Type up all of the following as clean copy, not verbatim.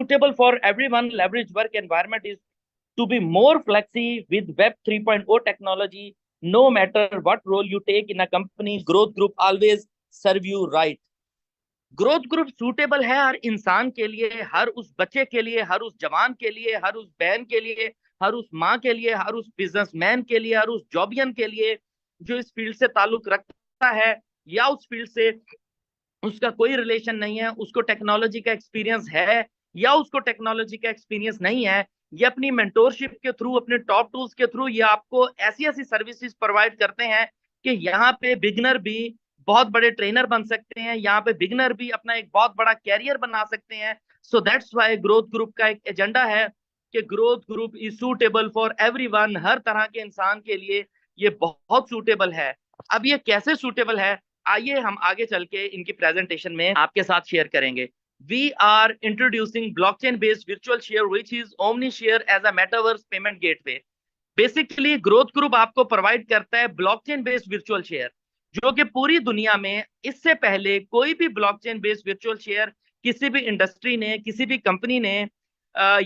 suitable for everyone. Leverage work environment is to be more flexi with Web 3.0 technology. No matter what role you take in a company, Growth Group always serve you right. Growth group suitable है हर इंसान के लिए, हर उस बच्चे के लिए, हर उस जवान के लिए, हर उस बहन के लिए, हर उस माँ के लिए, हर उस बिजनेसमैन के लिए, हर उस जॉबियन के लिए जो इस फील्ड से ताल्लुक रखता है या उस फील्ड से उसका कोई रिलेशन नहीं है, उसको टेक्नोलॉजी का एक्सपीरियंस है या उसको टेक्नोलॉजी का एक्सपीरियंस नहीं है। ये अपनी मेंटोरशिप के थ्रू, अपने टॉप टूल्स के थ्रू ये आपको ऐसी ऐसी सर्विसेज प्रोवाइड करते हैं कि यहाँ पे बिगनर भी बहुत बड़े ट्रेनर बन सकते हैं, यहाँ पे बिगनर भी अपना एक बहुत बड़ा कैरियर बना सकते हैं। So that's why growth group का एक एजेंडा है कि growth group is suitable for everyone. हर तरह के इंसान के लिए ये बहुत सूटेबल है। अब ये कैसे सूटेबल है, आइए हम आगे चल के इनकी प्रेजेंटेशन में आपके साथ शेयर करेंगे। We are introducing blockchain based virtual share which is OmniShare as a metaverse payment gateway. Basically growth group आपको प्रोवाइड करता है ब्लॉकचेन बेस्ड वर्चुअल शेयर, जो कि पूरी दुनिया में इससे पहले कोई भी ब्लॉकचेन बेस्ड वर्चुअल शेयर किसी भी इंडस्ट्री ने, किसी भी कंपनी ने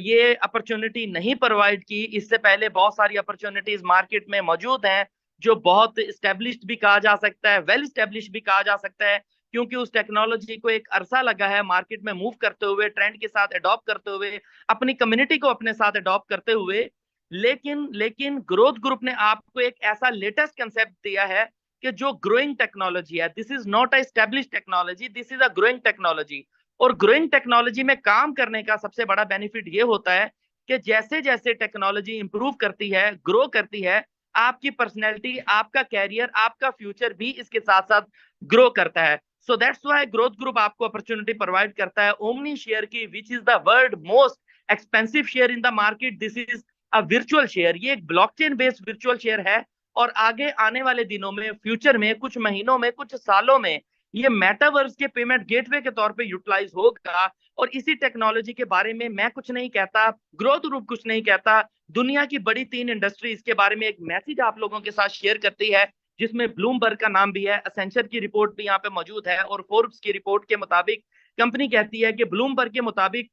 ये अपॉर्चुनिटी नहीं प्रोवाइड की। इससे पहले बहुत सारी अपॉर्चुनिटीज मार्केट में मौजूद हैं जो बहुत स्टेब्लिश्ड भी कहा जा सकता है, वेल स्टेब्लिश्ड भी कहा जा सकता है, क्योंकि उस टेक्नोलॉजी को एक अरसा लगा है मार्केट में मूव करते हुए, ट्रेंड के साथ अडॉप्ट करते हुए, अपनी कम्युनिटी को अपने साथ अडॉप्ट करते हुए। लेकिन लेकिन ग्रोथ ग्रुप ने आपको एक ऐसा लेटेस्ट कंसेप्ट दिया है कि जो ग्रोइंग टेक्नोलॉजी है, this is not a establish technology, this is a growing technology. और ग्रोइंग टेक्नोलॉजी में काम करने का सबसे बड़ा बेनिफिट ये होता है कि जैसे जैसे टेक्नोलॉजी इंप्रूव करती है, ग्रो करती है, आपकी पर्सनैलिटी, आपका कैरियर, आपका फ्यूचर भी इसके साथ साथ ग्रो करता है। So that's why growth group आपको अपॉर्चुनिटी प्रोवाइड करता है ओमनी शेयर की, विच is the world most expensive share in the market. This is a virtual share. ये एक ब्लॉकचेन बेस्ड वर्चुअल शेयर है और आगे आने वाले दिनों में, फ्यूचर में, कुछ महीनों में, कुछ सालों में ये मेटावर्स के पेमेंट गेटवे के तौर पे यूटिलाइज होगा। और इसी टेक्नोलॉजी के बारे में मैं कुछ नहीं कहता, ग्रोथ ग्रुप कुछ नहीं कहता, दुनिया की बड़ी 3 इंडस्ट्री इसके बारे में एक मैसेज आप लोगों के साथ शेयर करती है, जिसमें ब्लूमबर्ग का नाम भी है, एसेंचर की रिपोर्ट भी यहाँ पे मौजूद है और फोर्ब्स की रिपोर्ट के मुताबिक कंपनी कहती है कि ब्लूमबर्ग के मुताबिक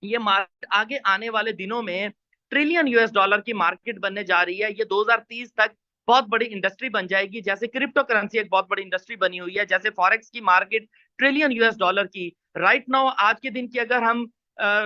ये मार्केट आगे आने वाले दिनों में ट्रिलियन यूएस डॉलर की मार्केट बनने जा रही है। ये 2030 तक बहुत बड़ी इंडस्ट्री बन जाएगी, जैसे क्रिप्टो करेंसी एक बहुत बड़ी इंडस्ट्री बनी हुई है, जैसे फॉरेक्स की मार्केट ट्रिलियन यूएस डॉलर की। राइट नाउ आज के दिन की अगर हम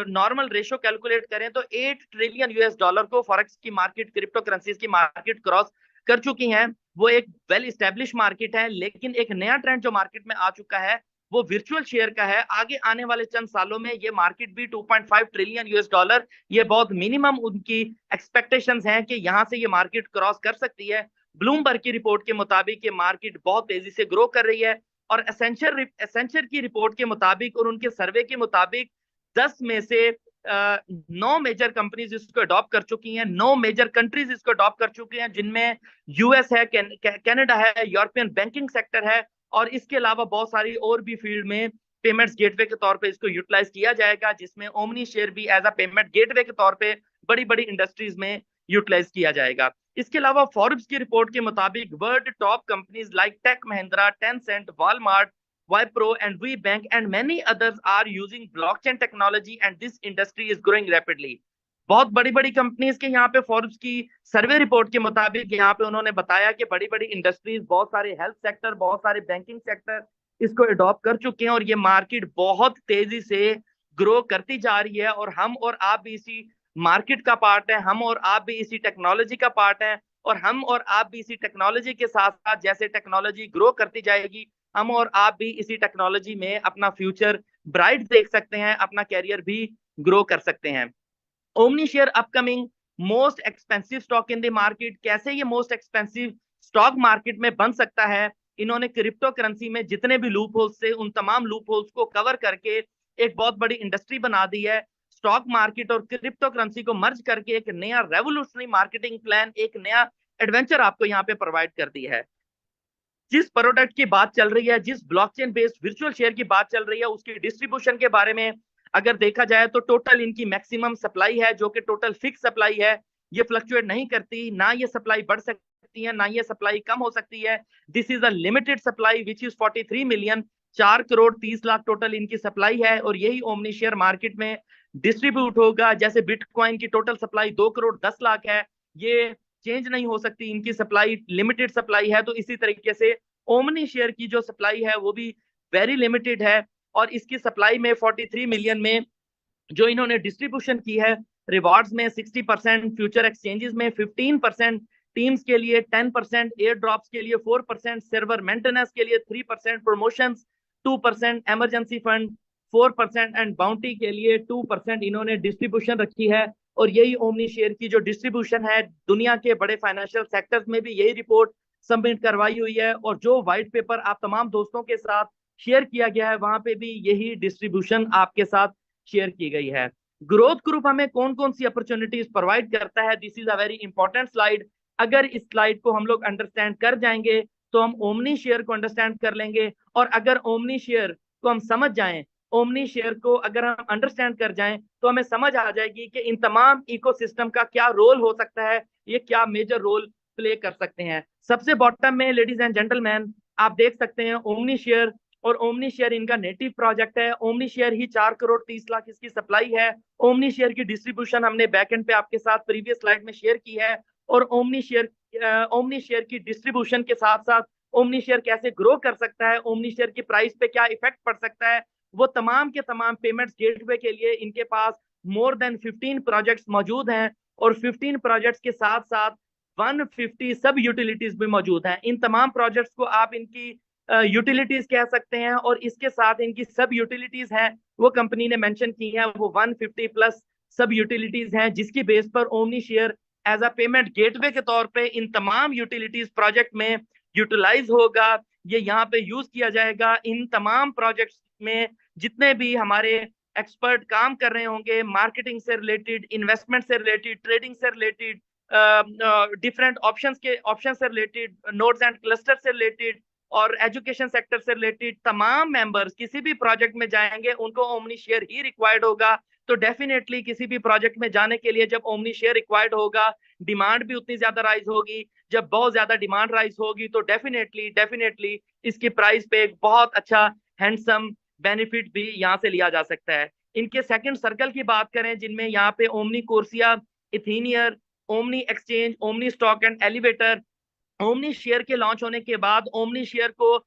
नॉर्मल रेशो कैलकुलेट करें तो 8 ट्रिलियन यूएस डॉलर को फॉरेक्स की मार्केट, क्रिप्टो करेंसीज की मार्केट क्रॉस कर चुकी है। वो एक वेल स्टैब्लिश मार्केट है। लेकिन एक नया ट्रेंड जो मार्केट में आ चुका है वो वर्चुअल शेयर का है। आगे आने वाले चंद सालों में ये मार्केट भी 2.5 ट्रिलियन यूएस डॉलर, ये बहुत मिनिमम उनकी एक्सपेक्टेशंस हैं कि यहां से ये मार्केट क्रॉस कर सकती है। ब्लूमबर्ग की रिपोर्ट के मुताबिक ये मार्केट बहुत तेजी से ग्रो कर रही है। और एसेंचर की रिपोर्ट के मुताबिक और उनके सर्वे के मुताबिक 10 में से 9 मेजर कंपनीज इसको अडॉप्ट कर चुकी हैं, 9 मेजर कंट्रीज इसको अडॉप्ट कर चुकी हैं, जिनमें यूएस है, कनाडा है, यूरोपियन बैंकिंग सेक्टर है, और इसके अलावा बहुत सारी और भी फील्ड में पेमेंट्स गेटवे के तौर पे इसको यूटिलाइज किया जाएगा, जिसमें ओमनी शेयर भी एज अ पेमेंट गेटवे के तौर पे बड़ी बड़ी इंडस्ट्रीज में यूटिलाइज किया जाएगा। इसके अलावा फोर्ब्स की रिपोर्ट के मुताबिक world top companies like Tech Mahindra, Tencent, Walmart, Wipro and WeBank and many others are using blockchain technology and this industry is growing rapidly. बहुत बड़ी बड़ी कंपनीज के यहाँ पे फोर्ब्स की सर्वे रिपोर्ट के मुताबिक यहाँ पे उन्होंने बताया कि बड़ी बड़ी इंडस्ट्रीज, बहुत सारे हेल्थ सेक्टर, बहुत सारे बैंकिंग सेक्टर इसको अडॉप्ट कर चुके हैं और ये मार्केट बहुत तेजी से ग्रो करती जा रही है। और हम और आप भी इसी मार्केट का पार्ट है, हम और आप भी इसी टेक्नोलॉजी का पार्ट है, और हम और आप भी इसी टेक्नोलॉजी के साथ साथ जैसे टेक्नोलॉजी ग्रो करती जाएगी, हम और आप भी इसी टेक्नोलॉजी में अपना फ्यूचर ब्राइट देख सकते हैं, अपना कैरियर भी ग्रो कर सकते हैं। Omni share upcoming most expensive stock in the market. कैसे ये मोस्ट एक्सपेंसिव स्टॉक मार्केट में बन सकता है, इन्होंने क्रिप्टो करेंसी में जितने भी लूप होल्स थे उन तमाम लूप होल्स को कवर करके एक बहुत बड़ी इंडस्ट्री बना दी है। स्टॉक मार्केट और क्रिप्टो करेंसी को मर्ज करके एक नया रेवोल्यूशनरी मार्केटिंग प्लान, एक नया एडवेंचर आपको यहाँ पे प्रोवाइड कर दी है। जिस प्रोडक्ट की बात चल रही है, जिस ब्लॉकचेन बेस्ड वर्चुअल शेयर की बात चल रही है, उसकी डिस्ट्रीब्यूशन के बारे में अगर देखा जाए तो टोटल इनकी मैक्सिमम सप्लाई है, जो कि टोटल फिक्स सप्लाई है। ये फ्लक्चुएट नहीं करती, ना ये सप्लाई बढ़ सकती है, ना ये सप्लाई कम हो सकती है। This is a limited supply which is 43 million, 4 crore 30 lakh total इनकी सप्लाई है। और यही ओमनी शेयर मार्केट में डिस्ट्रीब्यूट होगा। जैसे बिटकॉइन की टोटल सप्लाई 2 करोड़ 10 लाख है, ये चेंज नहीं हो सकती, इनकी सप्लाई लिमिटेड सप्लाई है। तो इसी तरीके से ओमनी शेयर की जो सप्लाई है वो भी वेरी लिमिटेड है, और इसकी सप्लाई में 43 मिलियन में जो इन्होंने डिस्ट्रीब्यूशन की है, रिवॉर्ड्स में 60%, फ्यूचर एक्सचेंजेस में 15%, टीम्स के लिए 10%, एयर ड्रॉप्स के लिए 4%, सर्वर मेंटेनेंस के लिए 3%, promotions 2%, emergency fund 4% and bounty के लिए 2% इन्होंने डिस्ट्रीब्यूशन रखी है। और यही ओमनी शेयर की जो डिस्ट्रीब्यूशन है, दुनिया के बड़े फाइनेंशियल सेक्टर्स में भी यही रिपोर्ट सबमिट करवाई हुई है, और जो व्हाइट पेपर आप तमाम दोस्तों के साथ शेयर किया गया है वहां पे भी यही डिस्ट्रीब्यूशन आपके साथ शेयर की गई है। ग्रोथ ग्रुप हमें कौन कौन सी अपॉर्चुनिटीज प्रोवाइड करता है, this is a very important slide. अगर इस स्लाइड को हम लोग अंडरस्टैंड कर जाएंगे तो हम ओमनी शेयर को अंडरस्टैंड कर लेंगे, और अगर ओमनी शेयर को हम समझ जाएं, ओमनी शेयर को अगर हम अंडरस्टैंड कर जाएं, तो हमें समझ आ जाएगी कि इन तमाम इकोसिस्टम का क्या रोल हो सकता है, ये क्या मेजर रोल प्ले कर सकते हैं। सबसे बॉटम में लेडीज एंड जेंटलमैन आप देख सकते हैं ओमनी शेयर, और ओमनी शेयर इनका नेटिव प्रोजेक्ट है। ओमनी शेयर ही 4 करोड़ 30 लाख इसकी सप्लाई है। ओमनी शेयर की डिस्ट्रीब्यूशन हमने बैकएंड पे आपके साथ प्रीवियस स्लाइड में शेयर की है। और ओमनी शेयर की डिस्ट्रीब्यूशन के साथ साथ ओमनी शेयर कैसे ग्रो कर सकता है, ओमनी शेयर की प्राइस पे क्या इफेक्ट पड़ सकता है, वो तमाम के तमाम पेमेंट्स गेटवे के लिए इनके पास मोर देन 15 प्रोजेक्ट्स मौजूद हैं, और 15 प्रोजेक्ट्स के साथ साथ 150 सब यूटिलिटीज भी मौजूद हैं। इन तमाम प्रोजेक्ट्स को आप इनकी यूटिलिटीज कह सकते हैं, और इसके साथ इनकी सब यूटिलिटीज हैं वो कंपनी ने मेंशन की है, वो 150 प्लस सब यूटिलिटीज हैं, जिसकी बेस पर Omni Share as a payment gateway के तौर पे इन तमाम यूटिलिटीज प्रोजेक्ट में यूटिलाइज होगा। ये यहाँ पे यूज किया जाएगा। इन तमाम प्रोजेक्ट्स में जितने भी हमारे एक्सपर्ट काम कर रहे होंगे, मार्केटिंग से रिलेटेड, इन्वेस्टमेंट से रिलेटेड, ट्रेडिंग से रिलेटेड, डिफरेंट ऑप्शन से रिलेटेड, नोड्स एंड क्लस्टर से रिलेटेड, और एजुकेशन सेक्टर से रिलेटेड तमाम मेंबर्स किसी भी प्रोजेक्ट में जाएंगे उनको ओमनी शेयर ही रिक्वायर्ड होगा। तो डेफिनेटली किसी भी प्रोजेक्ट में जाने के लिए जब ओमनी शेयर रिक्वायर्ड होगा, डिमांड भी उतनी ज्यादा राइज होगी। जब बहुत ज्यादा डिमांड राइज होगी तो डेफिनेटली डेफिनेटली इसकी प्राइस पे एक बहुत अच्छा हैंडसम बेनिफिट भी यहाँ से लिया जा सकता है। इनके सेकंड सर्कल की बात करें, जिनमें यहाँ पे ओमनी कोर्सिया, इथीनियर, Omni exchange, Omni stock and elevator, Omni share के लॉन्च होने के बाद, ओमनी शेयर को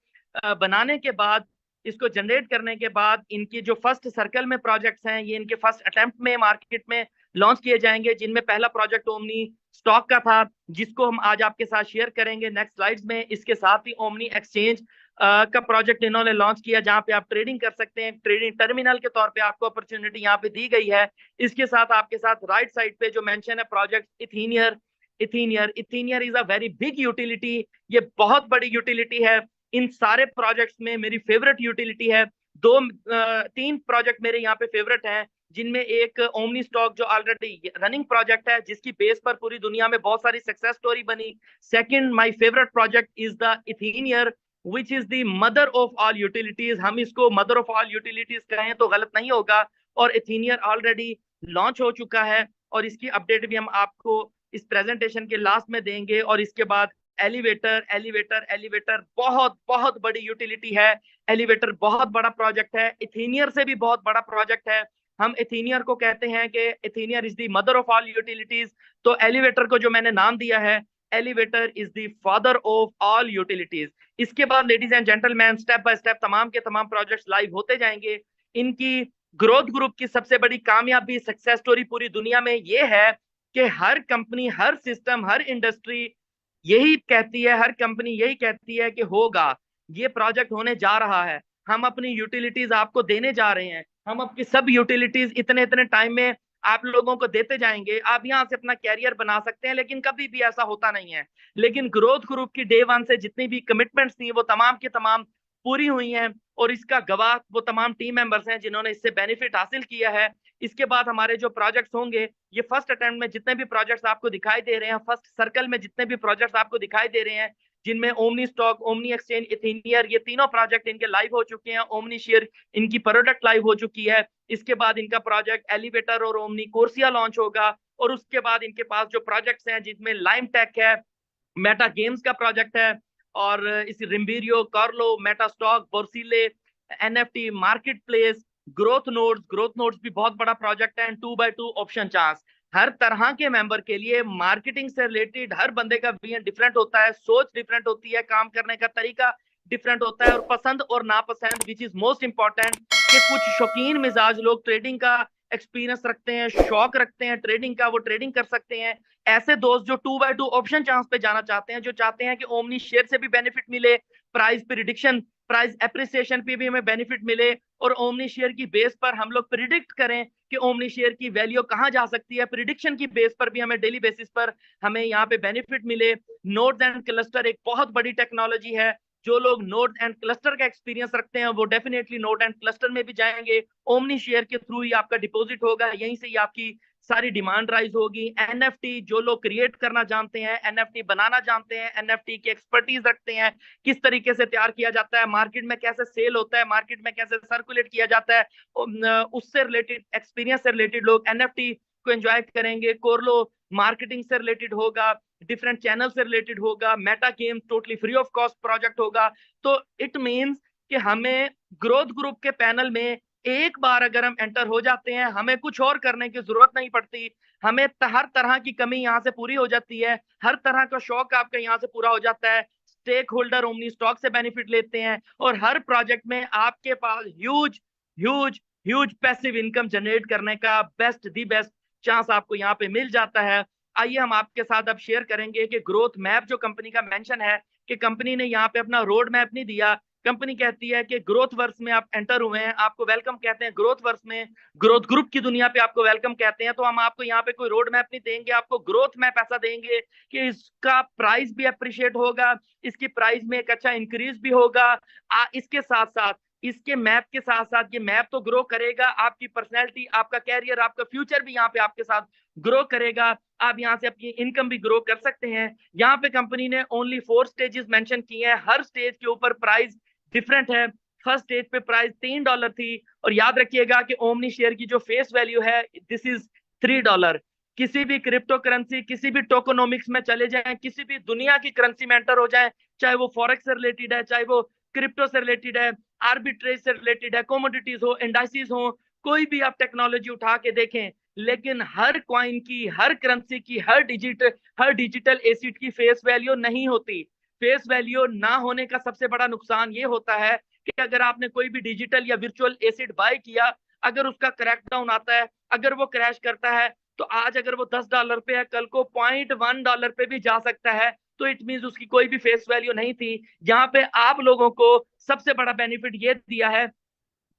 बनाने के बाद, इसको जनरेट करने के बाद, इनकी जो फर्स्ट सर्कल में प्रोजेक्ट्स हैं ये इनके फर्स्ट अटेम्प्ट में मार्केट में लॉन्च किए जाएंगे, जिनमें पहला प्रोजेक्ट ओमनी स्टॉक का था, जिसको हम आज आपके साथ शेयर करेंगे नेक्स्ट स्लाइड्स में। इसके साथ ही ओमनी एक्सचेंज का प्रोजेक्ट इन्होंने लॉन्च किया, जहां पे आप ट्रेडिंग कर सकते हैं, ट्रेडिंग टर्मिनल के तौर पे आपको अपॉर्चुनिटी यहाँ पे दी गई है। इसके साथ आपके साथ राइट साइड पे जो मेंशन है प्रोजेक्ट इथीनियर, इथीनियर is a very big utility, ये बहुत बड़ी यूटिलिटी है। इन सारे प्रोजेक्ट्स में मेरी फेवरेट यूटिलिटी है, तीन प्रोजेक्ट मेरे यहाँ पे फेवरेट हैं, जिनमें एक ओमनी स्टॉक जो ऑलरेडी रनिंग प्रोजेक्ट है, जिसकी बेस पर पूरी दुनिया में बहुत सारी सक्सेस स्टोरी बनी। Second my favourite project is the इथीनियर which is the mother of all utilities. हम इसको मदर ऑफ ऑल यूटिलिटीज कहें तो गलत नहीं होगा। और इथीनियर ऑलरेडी लॉन्च हो चुका है, और इसकी अपडेट भी हम आपको इस प्रेजेंटेशन के लास्ट में देंगे। और इसके बाद एलिवेटर, एलिवेटर बहुत बहुत बड़ी यूटिलिटी है। एलिवेटर बहुत बड़ा प्रोजेक्ट है, इथीनियर से भी बहुत बड़ा प्रोजेक्ट है। हम इथीनियर को कहते हैं कि इथीनियर is the mother of all utilities, तो एलिवेटर को जो मैंने नाम दिया है, elevator is the father of all utilities. इसके बाद ladies and gentleman step by step तमाम के तमाम प्रोजेक्ट्स लाइव होते जाएंगे। इनकी ग्रोथ ग्रुप की सबसे बड़ी कामयाबी सक्सेस स्टोरी पूरी दुनिया में ये है कि हर कंपनी, हर सिस्टम, हर इंडस्ट्री यही कहती है, हर कंपनी यही कहती है कि होगा, ये प्रोजेक्ट होने जा रहा है, हम अपनी यूटिलिटीज आपको देने जा रहे हैं, हम आपकी सब यूटिलिटीज इतने इतने टाइम में आप लोगों को देते जाएंगे, आप यहाँ से अपना कैरियर बना सकते हैं। लेकिन कभी भी ऐसा होता नहीं है। लेकिन ग्रोथ ग्रुप की डे वन से जितनी भी कमिटमेंट्स थी वो तमाम की तमाम पूरी हुई हैं, और इसका गवाह वो तमाम टीम मेंबर्स हैं जिन्होंने इससे बेनिफिट हासिल किया है। इसके बाद हमारे जो प्रोजेक्ट्स होंगे, ये फर्स्ट अटेम्प्ट में जितने भी प्रोजेक्ट्स आपको दिखाई दे रहे हैं, फर्स्ट सर्कल में जितने भी प्रोजेक्ट्स आपको दिखाई दे रहे हैं, जिनमें ओमनी स्टॉक, ओमनी एक्सचेंज, इथीनियर, ये तीनों प्रोजेक्ट इनके लाइव हो चुके हैं। ओमनी शेयर इनकी प्रोडक्ट लाइव हो चुकी है। इसके बाद इनका प्रोजेक्ट एलिवेटर और ओमनी कोर्सिया लॉन्च होगा, और उसके बाद इनके पास जो प्रोजेक्ट्स हैं जिसमें लाइम टेक है, मेटा गेम्स का प्रोजेक्ट है, और इस रिम्बीरियो, कार्लो, मेटा स्टॉक, बोर्सिले, NFT market place, growth nodes भी बहुत बड़ा प्रोजेक्ट है, 2x2 ऑप्शन चार्ट। हर तरह के मेंबर के लिए मार्केटिंग से रिलेटेड हर बंदे का विजन डिफरेंट होता है, सोच डिफरेंट होती है, काम करने का तरीका डिफरेंट होता है, और पसंद और नापसंद, विच इज मोस्ट इंपॉर्टेंट, कि कुछ शौकीन मिजाज लोग ट्रेडिंग का एक्सपीरियंस रखते हैं, शौक रखते हैं ट्रेडिंग का, वो ट्रेडिंग कर सकते हैं। ऐसे दोस्त जो 2x2 ऑप्शन चांस पे जाना चाहते हैं, जो चाहते हैं कि ओमनी शेयर से भी बेनिफिट मिले, प्राइस प्रिडिक्शन, प्राइस एप्रिसिएशन पे भी हमें बेनिफिट मिले, और ओमनी शेयर की बेस पर हम लोग प्रिडिक्ट करें कि ओमनी शेयर की वैल्यू कहां जा सकती है, प्रिडिक्शन की बेस पर भी हमें डेली बेसिस पर हमें यहाँ पे बेनिफिट मिले। नोड्स एंड क्लस्टर एक बहुत बड़ी टेक्नोलॉजी है। जो लोग नोड एंड क्लस्टर का एक्सपीरियंस रखते हैं वो डेफिनेटली नोड एंड क्लस्टर में भी जाएंगे। ओमनी शेयर के थ्रू ही आपका डिपॉजिट होगा, यहीं से ही आपकी सारी डिमांड राइज होगी। एनएफटी जो लोग क्रिएट करना जानते हैं, एनएफटी बनाना जानते हैं, एनएफटी की एक्सपर्टीज रखते हैं, किस तरीके से तैयार किया जाता है, मार्केट में कैसे सेल होता है, मार्केट में कैसे सर्कुलेट किया जाता है, उससे रिलेटेड एक्सपीरियंस से रिलेटेड लोग एनएफटी को एंजॉय करेंगे। कोरलो मार्केटिंग से रिलेटेड होगा, डिफरेंट चैनल से रिलेटेड होगा, Meta game totally free of cost project होगा। तो इट मींस कि हमें ग्रोथ ग्रुप के पैनल में एक बार अगर हम एंटर हो जाते हैं, हमें कुछ और करने की जरूरत नहीं पड़ती। हमें हर तरह की कमी यहाँ से पूरी हो जाती है, हर तरह का शौक आपका यहाँ से पूरा हो जाता है। स्टेक होल्डर ओमनी स्टॉक से बेनिफिट लेते हैं, और हर प्रोजेक्ट में आपके पास huge huge huge passive income generate करने का बेस्ट चांस आपको यहाँ पे मिल जाता है। आइए हम आपके साथ अब शेयर करेंगे कि ग्रोथ मैप जो कंपनी का मेंशन है, कि कंपनी ने यहाँ पे अपना रोड मैप नहीं दिया। कंपनी कहती है कि ग्रोथ वर्ष में आप एंटर हुए हैं, आपको वेलकम कहते हैं ग्रोथ वर्ष में, ग्रोथ ग्रुप की दुनिया पे आपको वेलकम कहते हैं। तो हम आपको यहाँ पे कोई रोड मैप नहीं देंगे, आपको ग्रोथ मैप ऐसा देंगे कि इसका प्राइस भी अप्रिशिएट होगा, इसकी प्राइस में एक अच्छा इंक्रीज भी होगा। इसके साथ साथ, इसके मैप के साथ साथ, ये मैप तो ग्रो करेगा, आपकी पर्सनैलिटी, आपका कैरियर, आपका फ्यूचर भी यहाँ पे आपके साथ ग्रो करेगा। आप यहाँ से अपनी इनकम भी ग्रो कर सकते हैं। यहाँ पे कंपनी ने ओनली 4 स्टेजेस मेंशन किए हैं, हर स्टेज के ऊपर प्राइस डिफरेंट है। फर्स्ट स्टेज पे प्राइस $3 थी, और याद रखिएगा कि ओमनी शेयर की जो फेस वैल्यू है, दिस इज $3। किसी भी क्रिप्टो करेंसी, किसी भी टोकोनॉमिक्स में चले जाएं, किसी भी दुनिया की करेंसी में एंटर हो जाए, चाहे वो फॉरेक्स से रिलेटेड है, चाहे वो क्रिप्टो से रिलेटेड है, आर्बिट्रेज से रिलेटेड है, कमोडिटीज हो, इंडाइसिस हो, कोई भी आप टेक्नोलॉजी उठा के देखें, लेकिन हर कॉइन की, हर करेंसी की, हर डिजिटल एसेट की फेस वैल्यू नहीं होती। फेस वैल्यू ना होने का सबसे बड़ा नुकसान ये होता है कि अगर आपने कोई भी डिजिटल या वर्चुअल एसेट बाय किया, अगर उसका क्रैकडाउन आता है, अगर वो क्रैश करता है, तो आज अगर वो $10 पे है, कल को $0.1 पे भी जा सकता है। तो इट मीन उसकी कोई भी फेस वैल्यू नहीं थी। यहाँ पे आप लोगों को सबसे बड़ा बेनिफिट ये दिया है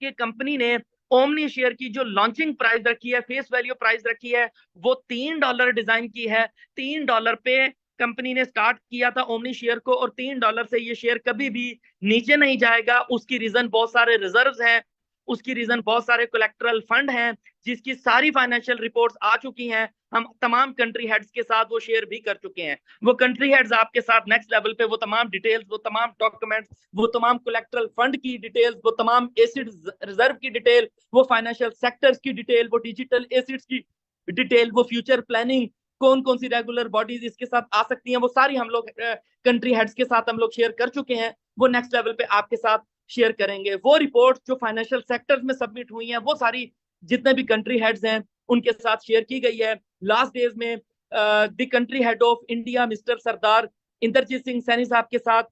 कि कंपनी ने ओमनी शेयर की जो लॉन्चिंग प्राइस रखी है, फेस वैल्यू प्राइस रखी है, वो $3 डिजाइन की है। $3 पे कंपनी ने स्टार्ट किया था ओमनी शेयर को, और $3 से ये शेयर कभी भी नीचे नहीं जाएगा। उसकी रीजन बहुत सारे रिजर्व्स हैं, उसकी रीजन बहुत सारे कोलेक्ट्रल फंड हैं, जिसकी सारी फाइनेंशियल रिपोर्ट्स आ चुकी हैं। हम तमाम कंट्री हेड्स के साथ वो शेयर भी कर चुके हैं। वो कंट्री हेड्स आपके साथ नेक्स्ट लेवल पे वो तमाम डिटेल्स, वो तमाम डॉक्यूमेंट्स, वो तमाम कोलेक्ट्रल फंड की डिटेल्स, वो तमाम एसिड रिजर्व की डिटेल, वो फाइनेंशियल सेक्टर्स की डिटेल, वो डिजिटल एसिड्स की डिटेल, वो फ्यूचर प्लानिंग, कौन कौन सी रेगुलर बॉडीज इसके साथ आ सकती हैं, वो सारी हम लोग कंट्री हेड्स के साथ हम लोग शेयर कर चुके हैं। वो नेक्स्ट लेवल पे आपके साथ शेयर करेंगे। वो रिपोर्ट जो फाइनेंशियल सेक्टर्स में सबमिट हुई हैं, वो सारी जितने भी कंट्री हेड्स हैं उनके साथ शेयर की गई है। लास्ट डेज में the country head of India mister Sardar Inderjeet Singh Saini Sahab के साथ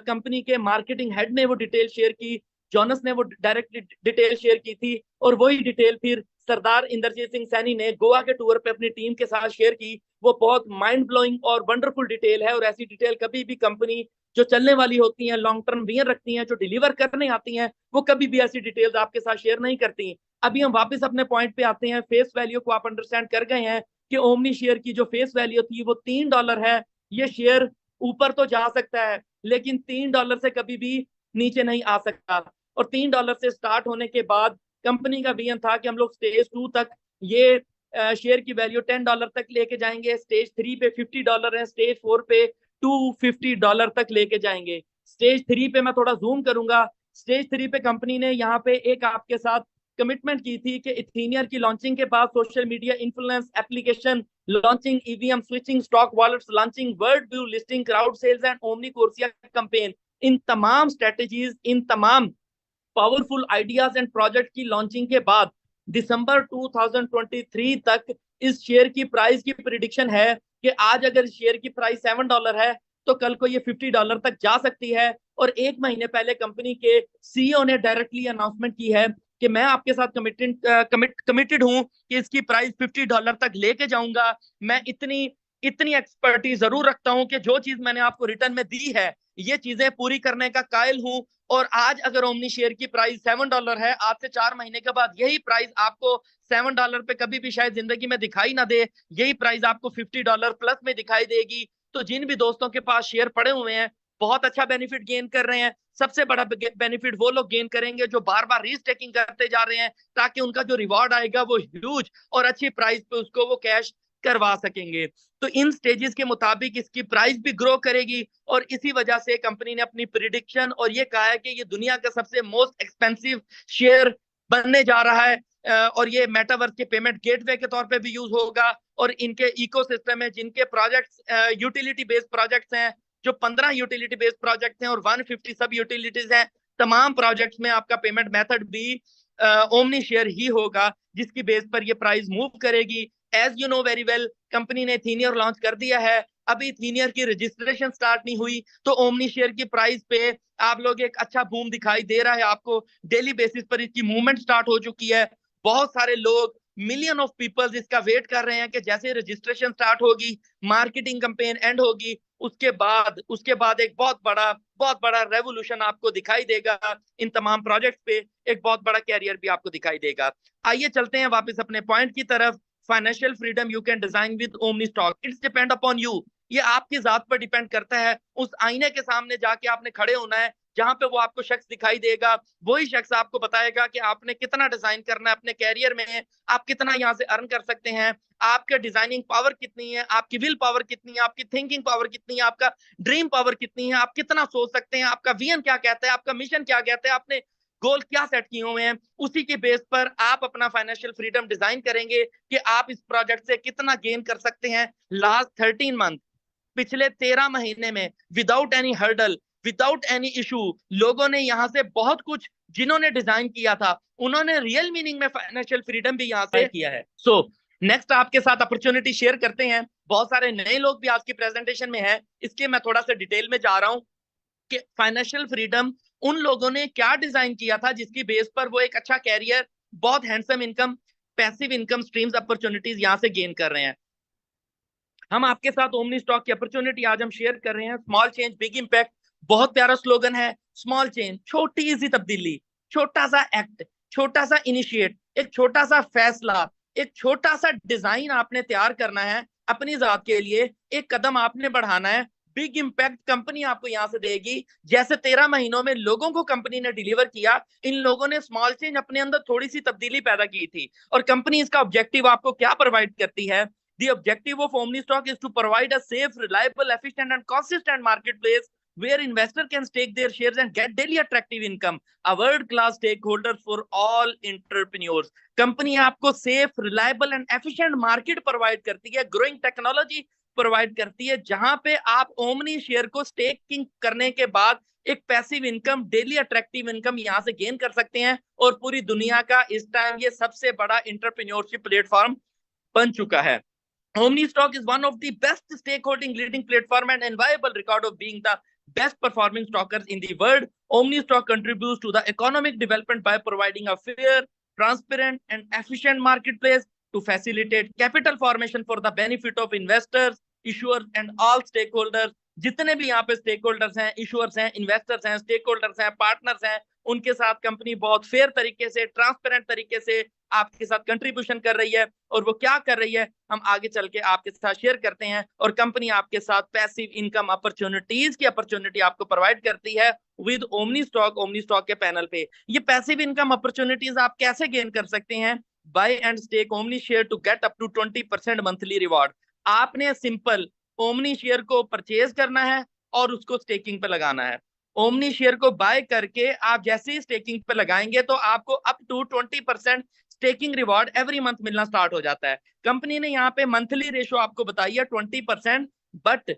कंपनी के मार्केटिंग हेड ने वो डिटेल शेयर की, जॉनस ने वो डायरेक्ट डिटेल शेयर की थी, और वही डिटेल फिर सरदार इंद्रजीत सिंह सैनी ने गोवा के टूर पे अपनी टीम के साथ शेयर की। वो बहुत माइंड ब्लोइंग और वंडरफुल डिटेल है, और ऐसी डिटेल कभी भी कंपनी जो चलने वाली होती हैं, लॉन्ग टर्म विजन रखती हैं, जो डिलीवर करने आती हैं, वो कभी भी ऐसी डिटेल्स आपके साथ शेयर नहीं करती। अभी हम वापस अपने पॉइंट पे आते हैं। फेस वैल्यू को आप अंडरस्टैंड कर गए हैं कि ओमनी शेयर की जो फेस वैल्यू थी वो $3 है। ये शेयर ऊपर तो जा सकता है, लेकिन $3 से कभी भी नीचे नहीं आ सकता। और $3 से स्टार्ट होने के बाद कंपनी का विजन था कि हम लोग स्टेज 2 तक ये शेयर की वैल्यू $10 तक लेके जाएंगे, स्टेज 3 पे $50 है, स्टेज 4 पे $250 तक लेके जाएंगे। स्टेज 3 पे मैं थोड़ा जूम करूंगा। स्टेज 3 पे कंपनी ने यहाँ पे एक आपके साथ कमिटमेंट की थी कि इथीनियर की लॉन्चिंग के बाद social media influence application launching, EVM switching, stock wallets launching, world view listing, crowd sales and Omni Corsia campaign, इन तमाम स्ट्रेटेजीज, इन तमाम पावरफुल आइडियाज एंड प्रोजेक्ट की लॉन्चिंग के बाद दिसंबर 2023 तक इस शेयर की प्राइस की प्रिडिक्शन है कि आज अगर शेयर की प्राइस $7 है तो कल को ये $50 तक जा सकती है। और एक महीने पहले कंपनी के सीईओ ने डायरेक्टली अनाउंसमेंट की है कि मैं आपके साथ कमिटेड हूं कि इसकी प्राइस $50 तक लेके जाऊंगा। मैं इतनी इतनी एक्सपर्टीज जरूर रखता हूं कि जो चीज मैंने आपको रिटर्न में दी है ये चीजें पूरी करने का कायल हूं। और आज अगर ओमनी शेयर की प्राइस $7 है, आज से 4 महीने के बाद यही प्राइस आपको $7 पे कभी भी शायद जिंदगी में दिखाई ना दे, यही प्राइस आपको $50 प्लस में दिखाई देगी। तो जिन भी दोस्तों के पास शेयर पड़े हुए हैं बहुत अच्छा बेनिफिट गेन कर रहे हैं। सबसे बड़ा बेनिफिट वो लोग गेन करेंगे जो बार बार रीस्टेकिंग करते जा रहे हैं, ताकि उनका जो रिवॉर्ड आएगा वो ह्यूज और अच्छी प्राइस पे उसको वो कैश करवा सकेंगे। तो इन स्टेजेस के मुताबिक इसकी प्राइस भी ग्रो करेगी और इसी वजह से कंपनी ने अपनी प्रिडिक्शन और ये कहा है कि ये दुनिया का सबसे मोस्ट एक्सपेंसिव शेयर बनने जा रहा है। और ये मेटावर्स के पेमेंट गेटवे के तौर पे भी यूज होगा। और इनके इकोसिस्टम है, जिनके प्रोजेक्ट्स यूटिलिटी बेस्ड प्रोजेक्ट्स हैं, जो 15 यूटिलिटी बेस्ड प्रोजेक्ट्स हैं और 150 सब यूटिलिटीज हैं, तमाम प्रोजेक्ट्स में आपका पेमेंट मेथड भी ओमनी शेयर ही होगा, जिसकी बेस पर ये प्राइस मूव करेगी। As you know very well, company ने थीनियर लॉन्च कर दिया है, अभी थीनियर की रजिस्ट्रेशन स्टार्ट नहीं हुई, तो ओमनी शेयर की प्राइस पे आप लोग एक अच्छा बूम दिखाई दे रहा है। आपको डेली बेसिस पर इसकी मूवमेंट स्टार्ट हो चुकी है। बहुत सारे लोग, मिलियन ऑफ पीपल्स इसका वेट कर रहे हैं कि जैसे रजिस्ट्रेशन स्टार्ट होगी, मार्केटिंग कैंपेन एंड होगी, उसके बाद एक बहुत बड़ा रेवोल्यूशन आपको दिखाई देगा इन तमाम प्रोजेक्ट्स पे, एक बहुत बड़ा कैरियर भी आपको दिखाई देगा। आइए चलते हैं वापस अपने पॉइंट की तरफ। Financial freedom you can design with omni stock, it's depend upon you. ये आपकी जात पर डिपेंड करता है। उस आईने के सामने जाके आपने खड़े होना है जहां पे वो आपको शख्स दिखाई देगा, वही शख्स आपको बताएगा कि आपने कितना डिजाइन करना है अपने कैरियर में, आप कितना यहाँ से अर्न कर सकते हैं, आपके डिजाइनिंग पावर कितनी है, आपकी विल पावर कितनी है, आपकी थिंकिंग पावर कितनी है, आपका ड्रीम पावर कितनी है, आप कितना सोच सकते हैं, आपका विजन क्या कहता है, आपका मिशन क्या कहता है, आपने गोल क्या सेट किए हुए हैं। उसी के बेस पर आप अपना फाइनेंशियल फ्रीडम डिजाइन करेंगे कि आप इस प्रोजेक्ट से कितना गेन कर सकते हैं। लास्ट 13 मंथ, पिछले 13 महीने में without any hurdle, without any issue, लोगों ने यहाँ से बहुत कुछ, जिन्होंने डिजाइन किया था उन्होंने रियल मीनिंग में फाइनेंशियल फ्रीडम भी यहाँ से किया है। सो नेक्स्ट आपके साथ अपॉर्चुनिटी शेयर करते हैं। बहुत सारे नए लोग भी आज की प्रेजेंटेशन में हैं, इसलिए मैं थोड़ा सा डिटेल में जा रहा हूँ कि फाइनेंशियल फ्रीडम उन लोगों ने क्या डिजाइन किया था जिसकी बेस पर वो एक अच्छा कैरियर, बहुत handsome income, passive income streams, opportunities यहाँ से गेन कर रहे हैं। हम आपके साथ ओमनी स्टॉक की अपॉर्चुनिटी आज हम शेयर कर रहे हैं। स्मॉल चेंज बिग इम्पैक्ट, बहुत प्यारा स्लोगन है। स्मॉल चेंज, छोटी सी तब्दीली, छोटा सा एक्ट, छोटा सा इनिशिएट, एक छोटा सा फैसला, एक छोटा सा डिजाइन आपने तैयार करना है अपनी जात के लिए, एक कदम आपने बढ़ाना है। बिग इम्पैक्ट कंपनी आपको यहां से देगी। जैसे 13 महीनों में लोगों को कंपनी ने डिलीवर किया, इन लोगों ने स्मॉल चेंज अपने अंदर थोड़ी सी तब्दीली पैदा की थी। और कंपनी इसका ऑब्जेक्टिव आपको क्या प्रोवाइड करती है? The objective of OmniStock is to provide a safe, reliable, efficient, and consistent marketplace where investors can stake their shares and get daily attractive income. A world-class stakeholders for all entrepreneurs. Company आपको safe, reliable and efficient market provide करती है, growing technology provide करती है, जहां पे आप omni Share को staking करने के बाद एक passive income, daily attractive income यहां से गेन कर सकते हैं। और पूरी दुनिया का इस टाइम ये सबसे बड़ा एंटरप्रेन्योरशिप प्लेटफॉर्म बन चुका है। OmniStock is one of the best stakeholding leading platform and enviable record of being the best performing stockers in the world. OmniStock contributes to the economic development by providing a fair, transparent, and efficient marketplace to facilitate capital formation for the benefit of investors, issuers, and all stakeholders. जितने भी यहाँ पे stake holders हैं, issuers हैं, investors हैं, stake holders हैं, partners हैं, उनके साथ कंपनी बहुत फेयर तरीके से, ट्रांसपेरेंट तरीके से आपके साथ कंट्रीब्यूशन कर रही है। और वो क्या कर रही है हम आगे चल के आपके साथ शेयर करते हैं। और कंपनी आपके साथ पैसिव इनकम अपॉर्चुनिटीज की अपॉर्चुनिटी आपको प्रोवाइड करती है विद ओमनी स्टॉक के पैनल पे। ये पैसिव इनकम अपॉर्चुनिटीज आप कैसे गेन कर सकते हैं? Buy and stake Omni Share to get up to 20% monthly reward. आपने सिंपल ओमनी शेयर को परचेज करना है और उसको स्टेकिंग पे लगाना है। ओमनी शेयर को बाय करके आप जैसे ही स्टेकिंग पे लगाएंगे तो आपको up to 20% staking reward every month मिलना स्टार्ट हो जाता है। कंपनी ने यहाँ पे मंथली रेशो आपको बताई है 20%, बट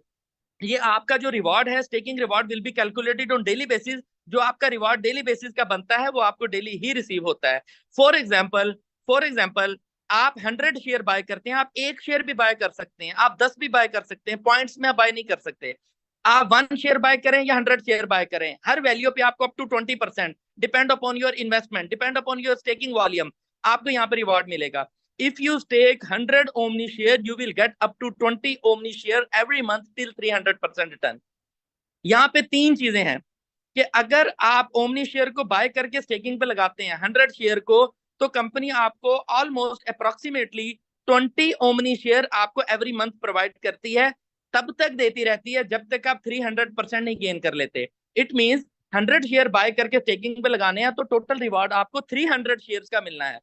ये आपका जो रिवॉर्ड है, staking reward will be calculated on daily basis जो आपका रिवॉर्ड डेली बेसिस का बनता है वो आपको डेली ही रिसीव होता है। फॉर एग्जाम्पल आप 100 शेयर बाय करते हैं, आप 1 शेयर भी बाय कर सकते हैं, आप 10 भी बाय कर सकते हैं, पॉइंट्स में आप बाय नहीं कर सकते। आप 1 शेयर बाय करें या 100 शेयर बाय करें, हर वैल्यू पे आपको up to 20% depend upon your investment, depend upon your staking volume, आपको यहाँ पर रिवॉर्ड मिलेगा। If you stake 100 Omni share, you will get up to 20 Omni share every month till 300% return। यहाँ पे 3 चीजें हैं कि अगर आप ओमनी शेयर को बाय करके स्टेकिंग पे लगाते हैं 100 शेयर को, तो कंपनी आपको ऑलमोस्ट अप्रोक्सीमेटली 20 ओमनी शेयर आपको एवरी मंथ प्रोवाइड करती है। तब तक देती रहती है जब तक आप 300% नहीं गेन कर लेते। इट मींस 100 शेयर बाय करके स्टेकिंग पे लगाने हैं तो टोटल रिवॉर्ड आपको 300 शेयर्स का मिलना है।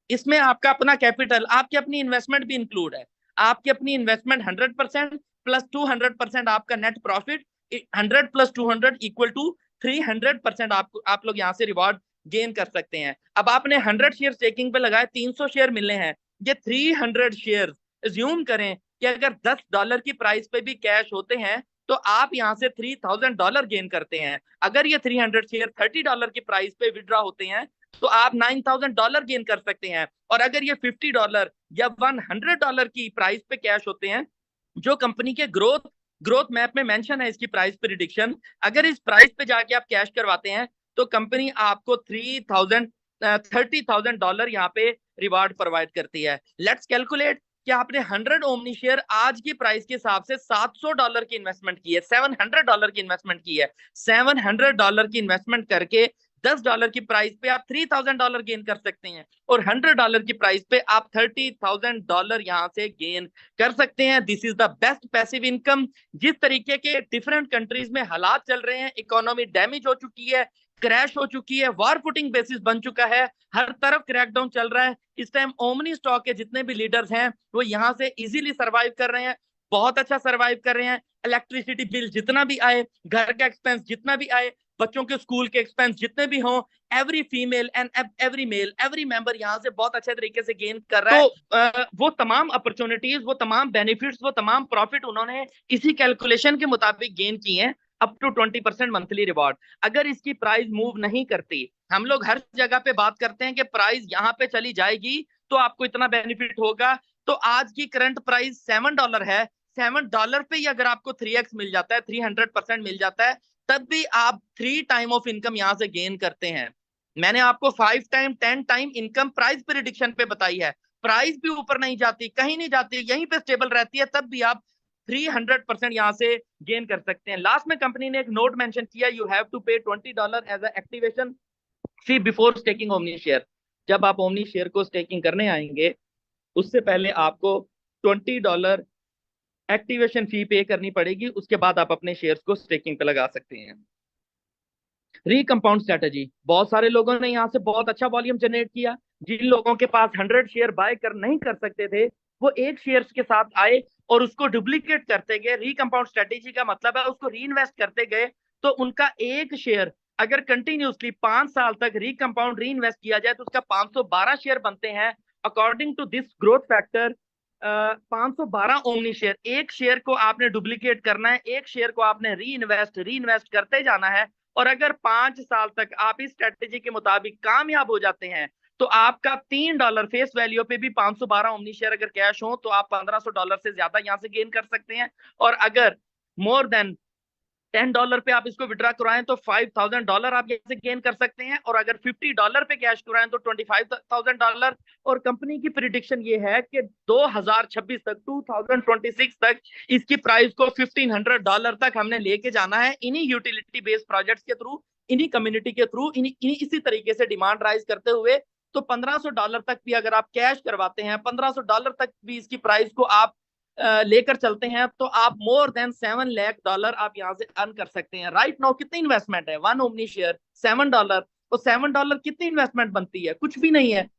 इसमें आपका अपना कैपिटल, आपकी अपनी इन्वेस्टमेंट भी इंक्लूड है। आपकी अपनी इन्वेस्टमेंट 100% प्लस 200% आपका net profit, 100 plus 200 equal to 300% आप लोग यहाँ से रिवॉर्ड गेन कर सकते हैं। अब आपने 100 शेयर स्टेकिंग पे लगाए, 300 शेयर मिलने हैं, ये 300 शेयर एज्यूम करें कि अगर $10 की प्राइस पे भी कैश होते हैं तो आप यहाँ से $3000 गेन करते हैं। अगर ये 300 शेयर $30 की प्राइस पे विड्रॉ होते हैं तो आप $9000 गेन कर सकते हैं। और अगर ये $50 या $100 की प्राइस पे कैश होते हैं, जो कंपनी के ग्रोथ मैप में मेंशन है इसकी प्राइस प्रिडिक्शन, अगर इस प्राइस पे जाके आप कैश करवाते हैं तो कंपनी आपको $30,000 यहाँ पे रिवार्ड प्रोवाइड करती है। लेट्स कैलकुलेट कि आपने 100 ओमनी शेयर आज की प्राइस के हिसाब से $700 की इन्वेस्टमेंट की है, $700 की इन्वेस्टमेंट की है। $700 की इन्वेस्टमेंट करके $10 की प्राइस पे आप $3000 गेन कर सकते हैं और $100 की प्राइस पे आप $30,000 यहाँ से गेन कर सकते हैं। This is the best passive income. जिस तरीके के डिफरेंट कंट्रीज में हालात चल रहे हैं, इकोनॉमी डैमेज हो चुकी है, क्रैश हो चुकी है, वॉर फुटिंग बेसिस बन चुका है, हर तरफ क्रैकडाउन चल रहा है, इस टाइम ओमनी स्टॉक के जितने भी लीडर्स हैं वो यहाँ से इजीली सर्वाइव कर रहे हैं, बहुत अच्छा सर्वाइव कर रहे हैं। इलेक्ट्रिसिटी बिल जितना भी आए, घर का एक्सपेंस जितना भी आए, बच्चों के स्कूल के एक्सपेंस जितने भी हों, every female and every male, every member यहाँ से बहुत अच्छे तरीके से गेन कर रहा है। तो वो तमाम अपॉर्चुनिटीज, वो तमाम बेनिफिट्स, वो तमाम प्रॉफिट उन्होंने इसी कैलकुलेशन के मुताबिक गेन किए हैं, अप टू 20% मंथली रिवॉर्ड। अगर इसकी प्राइस मूव नहीं करती, हम लोग हर जगह पे बात करते हैं कि प्राइस यहाँ पे चली जाएगी तो आपको इतना बेनिफिट होगा, तो आज की करंट प्राइस $7 है, $7 पे ही अगर आपको 3x मिल जाता है, 300% मिल जाता है, तब भी आप 3 टाइम ऑफ इनकम यहां से गेन करते हैं। मैंने आपको 5 time 10 time income price prediction पे बताई है। प्राइस भी ऊपर नहीं जाती, कहीं नहीं जाती, यहीं पे स्टेबल रहती है, तब भी आप 300% यहां से गेन कर सकते हैं। लास्ट में कंपनी ने एक नोट मेंशन किया, you have to pay $20 as a activation fee before staking Omni Share. जब आप ओमनी शेयर को स्टेकिंग करने आएंगे उससे पहले आपको $20 एक्टिवेशन फी पे करनी पड़ेगी, उसके बाद आप अपने शेयर्स को स्टेकिंग पे लगा सकते हैं। रीकंपाउंड स्ट्रेटजी, बहुत सारे लोगों ने यहाँ से बहुत अच्छा वॉल्यूम जनरेट किया। जिन लोगों के पास 100 शेयर बाय कर नहीं कर सकते थे, वो 1 शेयर के साथ आए और उसको डुप्लीकेट करते गए। रीकंपाउंड स्ट्रेटजी का मतलब है उसको री इन्वेस्ट करते गए, तो उनका 1 शेयर अगर कंटिन्यूसली 5 साल तक रीकंपाउंड री इन्वेस्ट किया जाए तो उसका 512 शेयर बनते हैं। According to this growth factor 512 Omni Share, 1 share को आपने डुप्लीकेट करना है, 1 शेयर को आपने री इन्वेस्ट करते जाना है। और अगर 5 साल तक आप इस स्ट्रेटेजी के मुताबिक कामयाब हो जाते हैं तो आपका $3 फेस वैल्यू पे भी 512 ओमनी शेयर अगर कैश हो तो आप $1500 से ज्यादा यहां से गेन कर सकते हैं। और अगर मोर देन $10 पे आप इसको विड्रॉ करवाएं तो $5000 आप यहाँ से गेन कर सकते हैं। और अगर $50 पे कैश करवाएं तो $25,000। और कंपनी की प्रिडिक्शन ये है कि 2026 तक, 2026 तक इसकी प्राइस को $1500 तक हमने लेके जाना है, इन्हीं यूटिलिटी बेस्ड प्रोजेक्ट्स के थ्रू, इन्हीं कम्युनिटी के थ्रू, इन्हीं इसी तरीके से डिमांड राइज करते हुए। तो $1500 तक भी अगर आप कैश करवाते हैं, $1500 तक भी इसकी प्राइस को आप लेकर चलते हैं, तो आप मोर देन $7 लाख आप यहाँ से अर्न कर सकते हैं। राइट नाउ कितनी इन्वेस्टमेंट है? 1 ओमनी शेयर $7, तो $7 कितनी इन्वेस्टमेंट बनती है? कुछ भी नहीं है,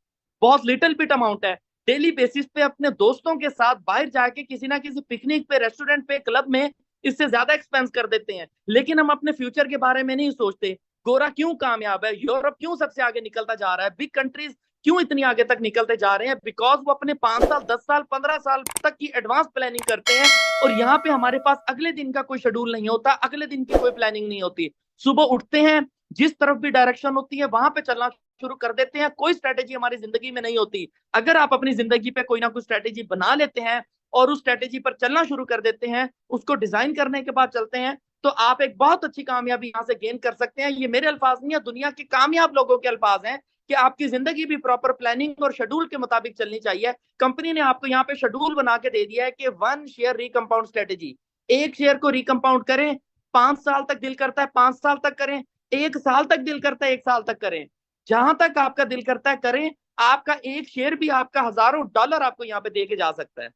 बहुत लिटिल बिट अमाउंट है। डेली बेसिस पे अपने दोस्तों के साथ बाहर जाके किसी ना किसी पिकनिक पे, रेस्टोरेंट पे, क्लब में इससे ज्यादा एक्सपेंस कर देते हैं, लेकिन हम अपने फ्यूचर के बारे में नहीं सोचते। गोरा क्यों कामयाब है, यूरोप क्यों सबसे आगे निकलता जा रहा है, बिग कंट्रीज क्यों इतनी आगे तक निकलते जा रहे हैं? बिकॉज वो अपने 5 साल 10 साल 15 साल तक की एडवांस प्लानिंग करते हैं। और यहाँ पे हमारे पास अगले दिन का कोई शेड्यूल नहीं होता, अगले दिन की कोई प्लानिंग नहीं होती। सुबह उठते हैं, जिस तरफ भी डायरेक्शन होती है वहां पे चलना शुरू कर देते हैं। कोई स्ट्रेटेजी हमारी जिंदगी में नहीं होती। अगर आप अपनी जिंदगी पे कोई ना कोई स्ट्रेटेजी बना लेते हैं और उस स्ट्रेटेजी पर चलना शुरू कर देते हैं, उसको डिजाइन करने के बाद चलते हैं, तो आप एक बहुत अच्छी कामयाबी यहाँ से गेन कर सकते हैं। ये मेरे अल्फाज नहीं है, दुनिया के कामयाब लोगों के अल्फाज हैं कि आपकी जिंदगी भी प्रॉपर प्लानिंग और शेड्यूल के मुताबिक चलनी चाहिए। कंपनी ने आपको यहाँ पे शेड्यूल बना के दे दिया है कि 1 शेयर रिकंपाउंड स्ट्रेटेजी, एक शेयर को रिकंपाउंड करें, 5 साल तक दिल करता है 5 साल तक करें, 1 साल तक दिल करता है 1 साल तक करें, जहां तक आपका दिल करता है करें। आपका एक शेयर भी आपका हजारों डॉलर आपको यहाँ पे दे के जा सकता है।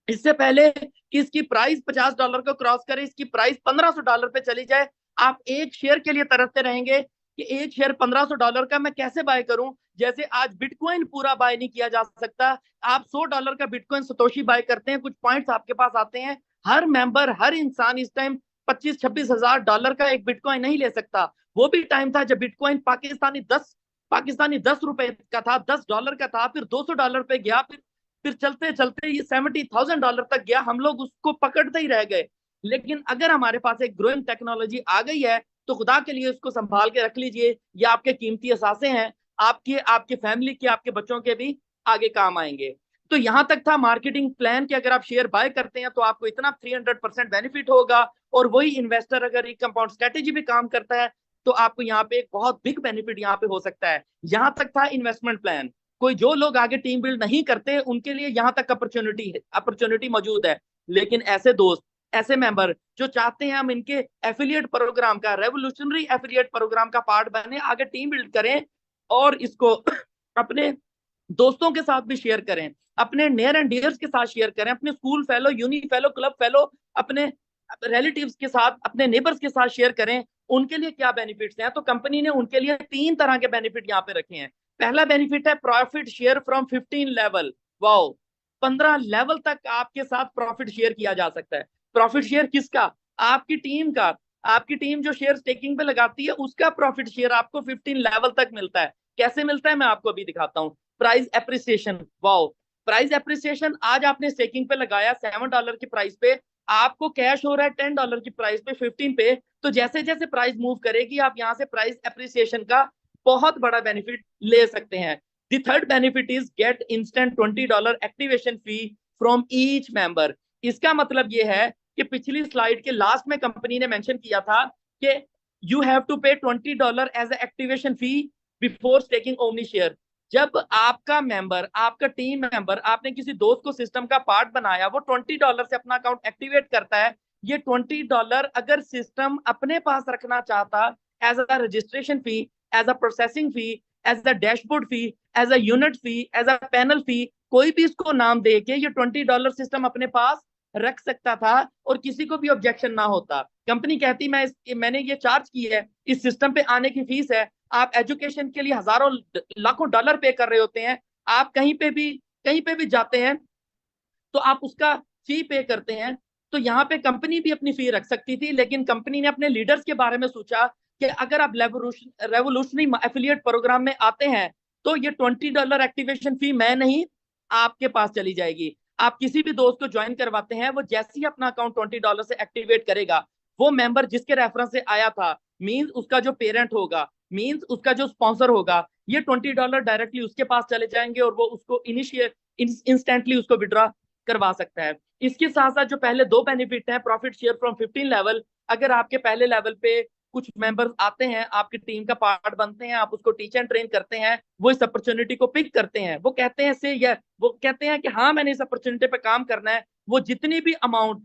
इससे पहले कि इसकी प्राइस $50 को क्रॉस करे, इसकी प्राइस $1500 पे चली जाए, आप एक शेयर के लिए तरसते रहेंगे कि एक शेयर $1500 का मैं कैसे बाय करूं। जैसे आज बिटकॉइन पूरा बाय नहीं किया जा सकता, आप $100 का बिटकॉइन सतोशी बाय करते हैं, कुछ पॉइंट्स आपके पास आते हैं। हर मेंबर, हर इंसान इस टाइम 25-26 हजार डॉलर का एक बिटकॉइन नहीं ले सकता। वो भी टाइम था जब बिटकॉइन पाकिस्तानी 10 रुपए का था, $10 का था, फिर $200 पे गया, फिर चलते चलते ये $70,000 तक गया। हम लोग उसको पकड़ते ही रह गए। लेकिन अगर हमारे पास एक ग्रोइंग टेक्नोलॉजी आ गई है तो खुदा के लिए उसको संभाल के रख लीजिए। ये आपके कीमती असासे हैं, आपके आपके फैमिली के, आपके बच्चों के भी आगे काम आएंगे। तो यहां तक था मार्केटिंग प्लान कि अगर आप शेयर बाय करते हैं तो आपको इतना 300% बेनिफिट होगा, और वही इन्वेस्टर अगर एक कंपाउंड स्ट्रेटेजी भी काम करता है तो आपको यहाँ पे एक बहुत बिग बेनिफिट यहाँ पे हो सकता है। यहां तक था इन्वेस्टमेंट प्लान। कोई जो लोग आगे टीम बिल्ड नहीं करते उनके लिए यहाँ तक अपॉर्चुनिटी मौजूद है। लेकिन ऐसे दोस्त, ऐसे मेंबर जो चाहते हैं हम इनके एफिलिएट प्रोग्राम का, रेवोल्यूशनरी एफिलिएट प्रोग्राम का पार्ट बने, आगे टीम बिल्ड करें और इसको अपने दोस्तों के साथ भी शेयर करें, अपने नियर एंड डियर्स के साथ शेयर करें, अपने school fellow, uni fellow, club fellow, अपने रिलेटिव्स के साथ, अपने नेबर्स के साथ शेयर करें। उनके लिए क्या बेनिफिट्स हैं, तो कंपनी ने उनके लिए 3 तरह के बेनिफिट यहाँ पे रखे हैं। पहला बेनिफिट है profit share from 15 level. Wow, 15 level तक आपके साथ प्रॉफिट शेयर किया जा सकता है। प्रॉफिट शेयर किसका? आपकी टीम का। आपकी टीम जो शेयर स्टेकिंग पे लगाती है उसका प्रॉफिट शेयर आपको 15 लेवल तक मिलता है। कैसे मिलता है मैं आपको अभी दिखाता हूँ। Price appreciation, wow, price appreciation, आज आपने स्टेकिंग पे लगाया $7 की प्राइस पे, आपको कैश हो रहा है $10 की प्राइस पे, 15 पे। तो जैसे जैसे प्राइस मूव करेगी आप यहाँ से प्राइस एप्रिसिएशन का बहुत बड़ा बेनिफिट ले सकते हैं। The third benefit is get instant $20 activation fee from each member. इसका मतलब ये है कि पिछली स्लाइड के लास्ट में कंपनी ने मेंशन किया था कि you have to pay $20 as activation fee before staking Omni Share. जब आपका मेंबर, आपका टीम मेंबर, आपने किसी दोस्त को सिस्टम का पार्ट बनाया, वो $20 से अपना अकाउंट एक्टिवेट करता है। ये $20 अगर सिस्टम अपने पास रखना चाहता as a registration fee, as a processing fee, as a dashboard fee, as a unit fee, as a panel fee, कोई भी इसको नाम दे के ये $20 सिस्टम अपने पास रख सकता था और किसी को भी ऑब्जेक्शन ना होता। कंपनी कहती मैंने ये चार्ज की है, इस सिस्टम पे आने की फीस है। आप एजुकेशन के लिए हजारों लाखों डॉलर पे कर रहे होते हैं, आप कहीं पे भी जाते हैं तो आप उसका फी पे करते हैं। तो यहाँ पे कंपनी भी अपनी फी रख सकती थी, लेकिन कंपनी ने अपने लीडर्स के बारे में सोचा कि अगर आप रेवोल्यूशनरी एफिलिएट प्रोग्राम में आते हैं तो ये $20 एक्टिवेशन फी मैं नहीं, आपके पास चली जाएगी। आप किसी भी दोस्त को ज्वाइन करवाते हैं, वो जैसे ही अपना अकाउंट $20 से एक्टिवेट करेगा, वो मेंबर जिसके रेफरेंस से आया था, मीन्स उसका जो पेरेंट होगा, मीन्स उसका जो स्पॉन्सर होगा, ये $20 डायरेक्टली उसके पास चले जाएंगे और वो उसको इनिशिएट इंस्टेंटली उसको विड्रॉ करवा सकता है। इसके साथ साथ जो पहले 2 बेनिफिट हैं, प्रॉफिट शेयर फ्रॉम 15 लेवल, अगर आपके पहले लेवल पे कुछ मेंबर्स आते हैं, आपकी टीम का पार्ट बनते हैं, आप उसको टीच एंड ट्रेन करते हैं, वो इस अपॉर्चुनिटी को पिक करते हैं, वो कहते हैं से या वो कहते हैं कि हाँ मैंने इस अपॉर्चुनिटी पे काम करना है। वो जितनी भी अमाउंट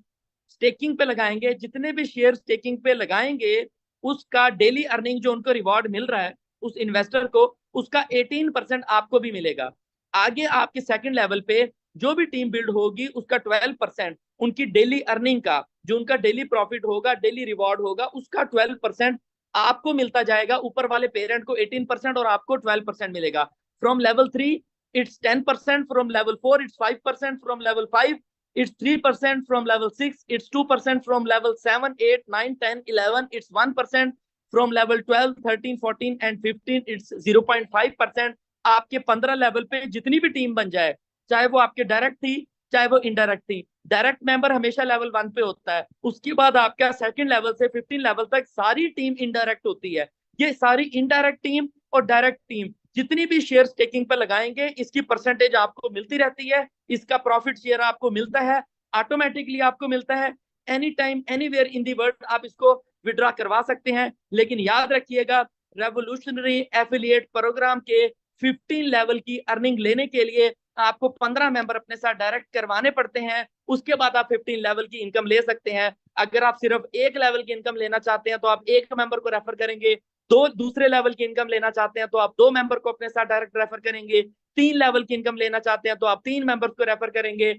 स्टेकिंग पे लगाएंगे, जितने भी शेयर स्टेकिंग पे लगाएंगे, उसका डेली अर्निंग जो उनको रिवॉर्ड मिल रहा है उस इन्वेस्टर को, उसका 18% आपको भी मिलेगा। आगे आपके सेकंड लेवल पे जो भी टीम बिल्ड होगी उसका 12% उनकी डेली अर्निंग का, जो उनका डेली प्रॉफिट होगा, डेली रिवॉर्ड होगा, उसका 12% आपको मिलता जाएगा। ऊपर वाले पेरेंट को 18% और आपको 12% मिलेगा। From level 3 it's 10%, from level 4 it's 5%, from level 5 it's 3%, from level 6 it's 2%, from level 7 8 9 10 11 it's 1%, from level 12 13 14 and 15 it's 0.5%। आपके 15 लेवल पे जितनी भी टीम बन जाए, चाहे वो आपके डायरेक्ट थी चाहे वो इनडायरेक्ट थी, डायरेक्ट मेंबर हमेशा लेवल 1 पे होता है, उसके बाद आपका सेकंड लेवल से 15 लेवल तक सारी टीम इनडायरेक्ट होती है। ये सारी इनडायरेक्ट टीम और डायरेक्ट टीम जितनी भी शेयर स्टेकिंग पर लगाएंगे, इसकी परसेंटेज आपको मिलती रहती है, इसका प्रॉफिट शेयर आपको मिलता है, ऑटोमेटिकली आपको मिलता है। Any time anywhere in the world आप इसको विड्रॉ करवा सकते हैं। लेकिन याद रखिएगा, रेवोल्यूशनरी एफिलिएट प्रोग्राम के 15 लेवल की अर्निंग लेने के लिए आपको 15 मेंबर अपने साथ डायरेक्ट करवाने पड़ते हैं, उसके बाद आप 15 लेवल की इनकम ले सकते हैं। अगर आप सिर्फ एक लेवल की इनकम लेना चाहते हैं तो आप एक मेंबर को रेफर करेंगे, दो दूसरे लेवल की इनकम लेना चाहते हैं तो आप दो मेंबर को अपने साथ डायरेक्ट रेफर करेंगे, तीन लेवल की इनकम लेना चाहते हैं तो आप तीन मेंबर को रेफर करेंगे,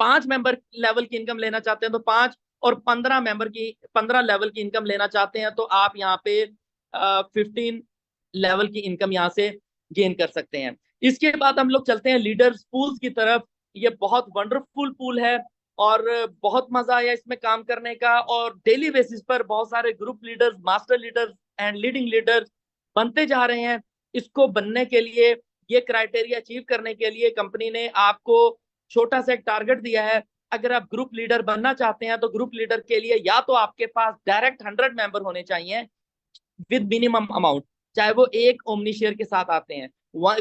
पांच मेंबर लेवल की इनकम लेना चाहते हैं तो पांच, और 15 लेवल की इनकम लेना चाहते हैं तो आप यहाँ पे 15 लेवल की इनकम यहाँ से गेन कर सकते हैं। इसके बाद हम लोग चलते हैं लीडर्स पूल्स की तरफ। ये बहुत वंडरफुल पूल है और बहुत मजा आया इसमें काम करने का, और डेली बेसिस पर बहुत सारे group leaders, master leaders and leading leaders बनते जा रहे हैं। इसको बनने के लिए, ये क्राइटेरिया अचीव करने के लिए कंपनी ने आपको छोटा सा एक टारगेट दिया है। अगर आप ग्रुप लीडर बनना चाहते हैं तो ग्रुप लीडर के लिए या तो आपके पास डायरेक्ट 100 मेंबर होने चाहिए विद मिनिमम अमाउंट, चाहे वो एक ओमनी शेयर के साथ आते हैं,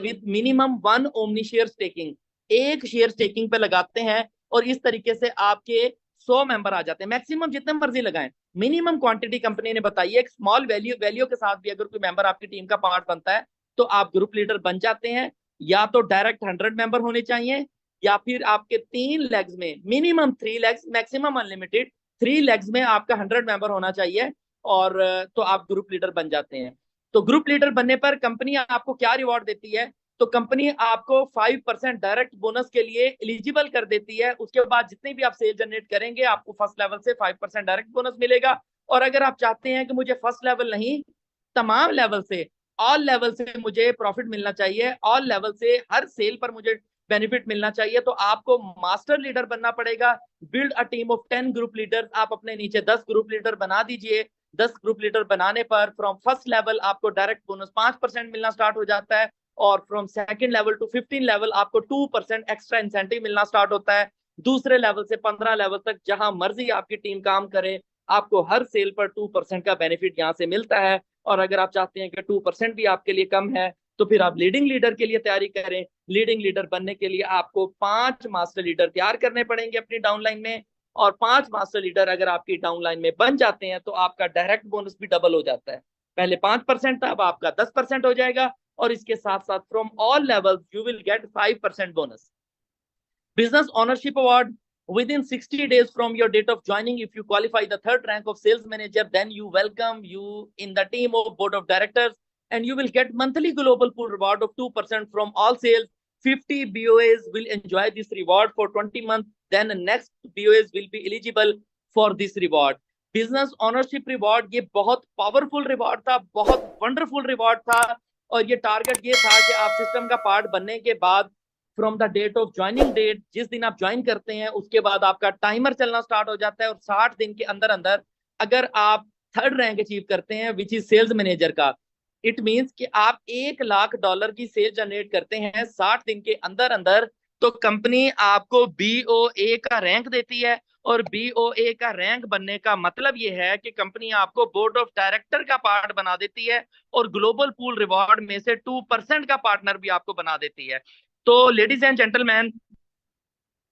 with minimum 1 omni share staking, एक शेयर स्टेकिंग पे लगाते हैं, और इस तरीके से आपके 100 मेंबर आ जाते हैं। मैक्सिमम जितने मर्जी लगाएं, मिनिमम क्वांटिटी कंपनी ने बताई है। एक स्मॉल वैल्यू वैल्यू के साथ भी अगर कोई मेंबर आपकी टीम का पार्ट बनता है तो आप ग्रुप लीडर बन जाते हैं। या तो डायरेक्ट 100 मेंबर होने चाहिए, या फिर आपके 3 लेग्स में, minimum 3 legs, maximum unlimited 3 legs में आपका 100 मेंबर होना चाहिए, और तो आप ग्रुप लीडर बन जाते हैं। तो ग्रुप लीडर बनने पर कंपनी आपको क्या रिवॉर्ड देती है? तो कंपनी आपको 5% डायरेक्ट बोनस के लिए एलिजिबल कर देती है। उसके बाद जितनी भी आप सेल जनरेट करेंगे आपको फर्स्ट लेवल से 5% डायरेक्ट बोनस मिलेगा। और अगर आप चाहते हैं कि मुझे फर्स्ट लेवल नहीं, तमाम लेवल से, ऑल लेवल से मुझे प्रॉफिट मिलना चाहिए, ऑल लेवल से हर सेल पर मुझे बेनिफिट मिलना चाहिए, तो आपको मास्टर लीडर बनना पड़ेगा। Build a team of 10 group leaders, आप अपने नीचे 10 ग्रुप लीडर बना दीजिए। 10 ग्रुप लीडर बनाने पर फ्रॉम फर्स्ट लेवल आपको डायरेक्ट बोनस 5% मिलना स्टार्ट हो जाता है, और from second level to 15 level आपको 2% एक्स्ट्रा इंसेंटिव मिलना स्टार्ट होता है। दूसरे लेवल से 15 लेवल तक जहां मर्जी आपकी टीम काम करे, आपको हर सेल पर 2% का बेनिफिट यहाँ से मिलता है। और अगर आप चाहते हैं कि 2% भी आपके लिए कम है तो फिर आप लीडिंग लीडर के लिए तैयारी करें। लीडिंग लीडर बनने के लिए आपको 5 मास्टर लीडर तैयार करने पड़ेंगे अपनी डाउनलाइन में, और 5 मास्टर लीडर अगर आपकी डाउनलाइन में बन जाते हैं तो आपका डायरेक्ट बोनस भी डबल हो जाता है। पहले 5% था, अब आपका 10% हो जाएगा, और इसके साथ साथ from all level you will get 5% bonus. Business Ownership Award within 60 days from your date of joining. If you qualify the third rank of sales manager, then you welcome you in the team of board of directors, and you will get monthly global pool reward of 2% from all sales. 50 BOAs will enjoy this reward for 20 months. Then the next BOAs will be eligible for this reward. Business ownership reward ये बहुत powerful reward था, बहुत wonderful reward था, और ये target ये था कि आप सिस्टम का पार्ट बनने के बाद from the date of joining date, जिस दिन आप ज्वाइन करते हैं उसके बाद आपका टाइमर चलना स्टार्ट हो जाता है, और 60 दिन के अंदर अंदर अगर आप थर्ड रैंक अचीव करते हैं विच इज सेल्स मैनेजर का, इट मींस कि आप $1 लाख की सेल जनरेट करते हैं 60 दिन के अंदर अंदर, तो कंपनी आपको BOA का रैंक देती है। और BOA का रैंक बनने का मतलब ये है कि कंपनी आपको बोर्ड ऑफ डायरेक्टर का पार्ट बना देती है, और ग्लोबल पूल रिवॉर्ड में से 2% का पार्टनर भी आपको बना देती है। तो लेडीज एंड जेंटलमैन,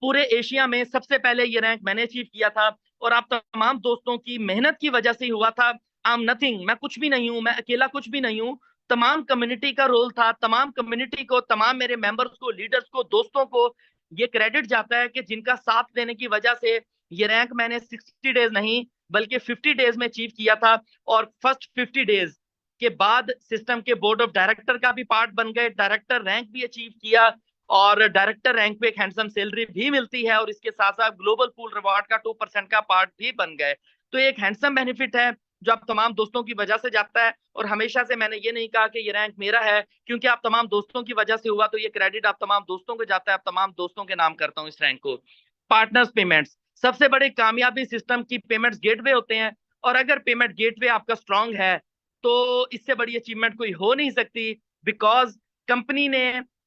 पूरे एशिया में सबसे पहले ये रैंक मैंने अचीव किया था, और आप तमाम दोस्तों की मेहनत की वजह से हुआ था। आई एम नथिंग, मैं कुछ भी नहीं हूं, मैं अकेला कुछ भी नहीं हूं, तमाम कम्युनिटी का रोल था। तमाम कम्युनिटी को, तमाम मेरे मेंबर्स को, लीडर्स को, दोस्तों को ये क्रेडिट जाता है कि जिनका साथ देने की वजह से ये रैंक मैंने 60 डेज नहीं बल्कि 50 डेज में अचीव किया था। और फर्स्ट 50 डेज के बाद सिस्टम के बोर्ड ऑफ डायरेक्टर का भी पार्ट बन गए, डायरेक्टर रैंक भी अचीव किया, और डायरेक्टर रैंक पे एक हैंडसम सैलरी भी मिलती है, और इसके साथ साथ ग्लोबल पूल रिवॉर्ड का 2% का पार्ट भी बन गए। तो एक हैंडसम बेनिफिट है जो आप तमाम दोस्तों की वजह से जाता है। और हमेशा से मैंने ये नहीं कहा कि ये रैंक मेरा है, क्योंकि आप तमाम दोस्तों की वजह से हुआ, तो ये क्रेडिट आप तमाम दोस्तों को जाता है। आप तमाम दोस्तों के नाम करता हूँ इस रैंक को। पार्टनर्स पेमेंट्स सबसे बड़े कामयाबी सिस्टम की पेमेंट्स गेटवे होते हैं, और अगर पेमेंट गेटवे आपका स्ट्रांग है तो इससे बड़ी अचीवमेंट कोई हो नहीं सकती। बिकॉज कंपनी ने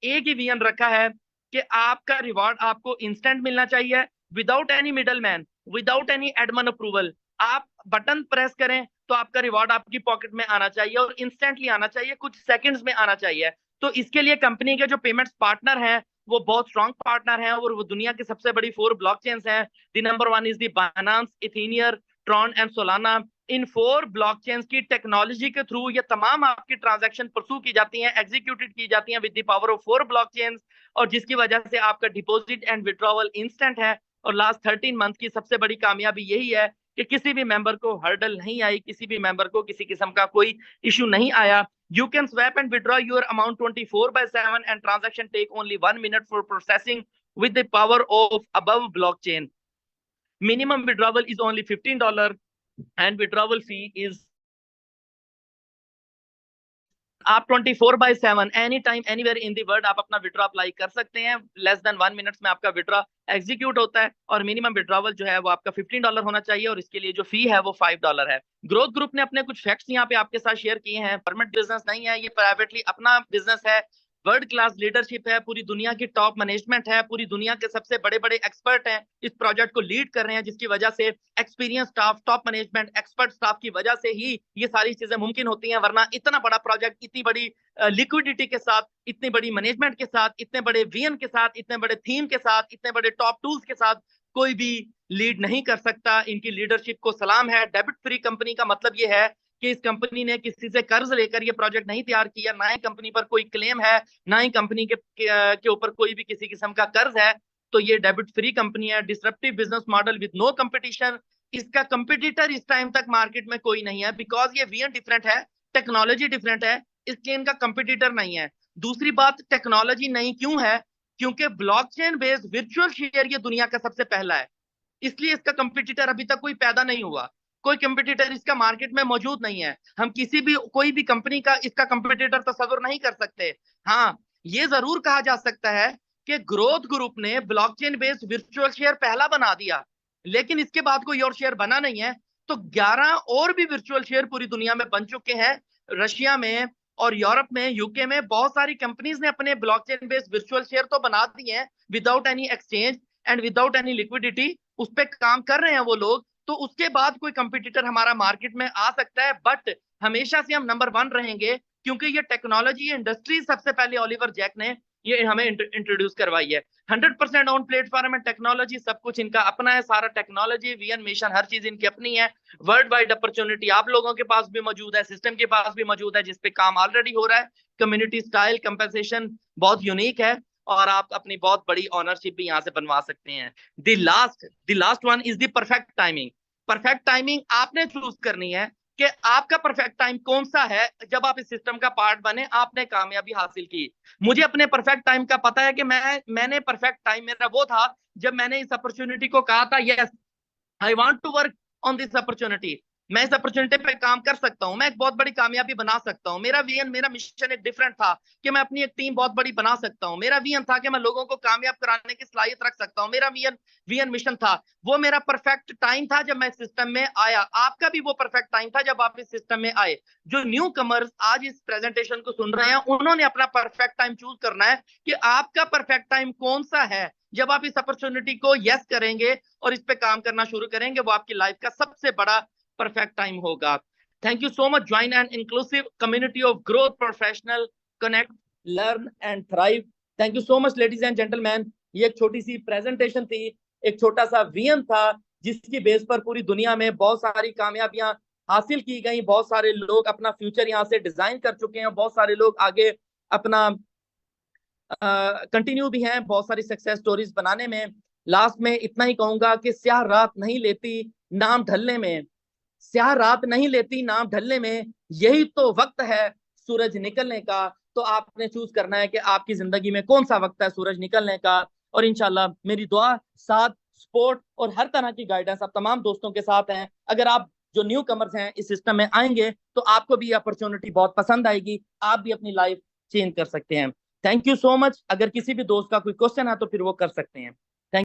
एक ही विजन रखा है कि आपका रिवॉर्ड आपको इंस्टेंट मिलना चाहिए, without any middle man, without any Edmund approval. आप बटन प्रेस करें तो आपका रिवॉर्ड आपकी पॉकेट में आना चाहिए और इंस्टेंटली आना चाहिए, कुछ सेकंड्स में आना चाहिए। तो इसके लिए कंपनी के जो पेमेंट्स पार्टनर हैं वो बहुत स्ट्रॉन्ग पार्टनर हैं और वो दुनिया की सबसे बड़ी 4 ब्लॉकचेन्स हैं। The number 1 is the Binance, इथेनियर, ट्रॉन एंड सोलाना। इन 4 ब्लॉकचेन्स की टेक्नोलॉजी के थ्रू ये तमाम आपकी ट्रांजैक्शन परसू की जाती हैं, एग्जीक्यूटेड की जाती हैं with the power of 4 blockchains, और जिसकी वजह से आपका डिपॉजिट एंड विड्रॉवल इंस्टेंट है। और लास्ट 13 मंथ की सबसे बड़ी कामयाबी यही है कि किसी भी मेंबर को हर्डल नहीं आई, किसी भी मेंबर को किसी किस्म का कोई इशू नहीं आया। You can swap and withdraw your amount 24/7 and transaction take only 1 minute for processing with the power of above blockchain. Minimum withdrawal is only $15 and withdrawal fee is आप 24/7 any time anywhere in the world आप अपना withdraw apply कर सकते हैं। Less than 1 minutes में आपका withdraw execute होता है और मिनिमम विड्रॉवल जो है वो आपका $15 होना चाहिए और इसके लिए जो फी है वो $5 है। ग्रोथ ग्रुप ने अपने कुछ फैक्ट्स यहाँ पे आपके साथ शेयर किए हैं। गवर्नमेंट बिजनेस नहीं है, ये प्राइवेटली अपना बिजनेस है। वर्ल्ड क्लास लीडरशिप है, पूरी दुनिया की टॉप मैनेजमेंट है, पूरी दुनिया के सबसे बड़े बड़े एक्सपर्ट हैं इस प्रोजेक्ट को लीड कर रहे हैं, जिसकी वजह से experience staff, top management, expert staff की वजह से ही ये सारी चीजें मुमकिन होती हैं। वरना इतना बड़ा प्रोजेक्ट, इतनी बड़ी लिक्विडिटी के साथ, इतनी बड़ी मैनेजमेंट के साथ, इतने बड़े विजन के साथ, इतने बड़े थीम के साथ, इतने बड़े टॉप टूल्स के साथ कोई भी लीड नहीं कर सकता। इनकी लीडरशिप को सलाम है। डेबिट फ्री कंपनी का मतलब ये है कि इस कंपनी ने किसी से कर्ज लेकर ये प्रोजेक्ट नहीं तैयार किया, ना ही कंपनी पर कोई क्लेम है, ना ही कंपनी के ऊपर कोई भी किसी किस्म का कर्ज है। तो ये डेबिट फ्री कंपनी है। Disruptive business model with no competition. इसका कंपटीटर इस टाइम तक मार्केट में कोई नहीं है, बिकॉज ये विजन डिफरेंट है, टेक्नोलॉजी डिफरेंट है, इसलिए इनका कंपटीटर नहीं है। दूसरी बात, टेक्नोलॉजी नहीं क्यों है? क्योंकि ब्लॉकचेन बेस्ड वर्चुअल शेयर ये दुनिया का सबसे पहला है, इसलिए इसका कंपटीटर अभी तक कोई पैदा नहीं हुआ। कोई कंपटीटर इसका मार्केट में मौजूद नहीं है। हम किसी भी कोई भी कंपनी का इसका कंपटीटर तस्वीर नहीं कर सकते। हाँ, ये जरूर कहा जा सकता है कि ग्रोथ ग्रुप ने ब्लॉकचेन बेस्ड वर्चुअल शेयर पहला बना दिया, लेकिन इसके बाद कोई और शेयर बना नहीं है। तो 11 और भी वर्चुअल शेयर पूरी दुनिया में बन चुके हैं। रशिया में और यूरोप में, यूके में बहुत सारी कंपनीज ने अपने ब्लॉकचेन बेस्ड वर्चुअल शेयर तो बना दिए हैं without any exchange and without any liquidity. उस पर काम कर रहे हैं वो लोग। तो उसके बाद कोई कंपटीटर हमारा मार्केट में आ सकता है, बट हमेशा से हम नंबर 1 रहेंगे, क्योंकि ये टेक्नोलॉजी, ये इंडस्ट्री सबसे पहले ओलिवर जैक ने ये हमें इंट्रोड्यूस करवाई है। 100% ऑन प्लेटफॉर्म एंड टेक्नोलॉजी, सब कुछ इनका अपना है, सारा टेक्नोलॉजी, विजन, मिशन, हर चीज इनकी अपनी है। वर्ल्ड वाइड अपॉर्चुनिटी आप लोगों के पास भी मौजूद है, सिस्टम के पास भी मौजूद है, जिसपे काम ऑलरेडी हो रहा है। कम्युनिटी स्टाइल कंपेंसेशन बहुत यूनिक है और आप अपनी बहुत बड़ी ऑनरशिप भी यहाँ से बनवा सकते हैं। The last one is the perfect timing. Perfect timing आपने चूज करनी है कि आपका परफेक्ट टाइम कौन सा है। जब आप इस सिस्टम का पार्ट बने, आपने कामयाबी हासिल की। मुझे अपने परफेक्ट टाइम का पता है कि मैंने परफेक्ट टाइम मेरा वो था जब मैंने इस अपॉर्चुनिटी को कहा था, yes I want to work on this opportunity. मैं इस अपॉर्चुनिटी पे काम कर सकता हूं, मैं एक बहुत बड़ी कामयाबी बना सकता हूं। मेरा विजन, मेरा मिशन एक डिफरेंट था कि मैं अपनी एक टीम बहुत बड़ी बना सकता हूं। मेरा विजन था कि मैं लोगों को कामयाब कराने की सलाहियत रख सकता हूं। मेरा विजन मिशन था, वो मेरा परफेक्ट टाइम था जब मैं इस सिस्टम में आया। आपका भी वो परफेक्ट टाइम था जब आप इस सिस्टम में आए। जो न्यू कमर्स आज इस प्रेजेंटेशन को सुन रहे हैं, उन्होंने अपना परफेक्ट टाइम चूज करना है कि आपका परफेक्ट टाइम कौन सा है। जब आप इस अपॉर्चुनिटी को यस करेंगे और इस पे काम करना शुरू करेंगे, वो आपकी लाइफ का सबसे बड़ा परफेक्ट टाइम होगा। Thank you so much. Join an inclusive community of growth professional, connect, learn and thrive. Thank you so much ladies and gentleman. ये एक छोटी सी प्रेजेंटेशन थी, एक छोटा सा विजन था, जिसकी बेस पर पूरी दुनिया में बहुत सारी कामयाबियां हासिल की गई। बहुत सारे लोग अपना फ्यूचर यहाँ से डिजाइन कर चुके हैं, बहुत सारे लोग आगे अपना कंटिन्यू भी हैं बहुत सारी सक्सेस स्टोरीज बनाने में। लास्ट में इतना ही कहूंगा कि स्याह रात नहीं लेती नाम ढलने में, स्याह रात नहीं लेती नाम ढलने में, यही तो वक्त है सूरज निकलने का। तो आपने चूज करना है कि आपकी जिंदगी में कौन सा वक्त है सूरज निकलने का। और इंशाल्लाह मेरी दुआ, साथ, सपोर्ट और हर तरह की गाइडेंस आप तमाम दोस्तों के साथ हैं। अगर आप जो न्यू कमर्स हैं इस सिस्टम में आएंगे तो आपको भी अपॉर्चुनिटी बहुत पसंद आएगी, आप भी अपनी लाइफ चेंज कर सकते हैं। Thank you so much. अगर किसी भी दोस्त का कोई क्वेश्चन है तो फिर वो कर सकते हैं।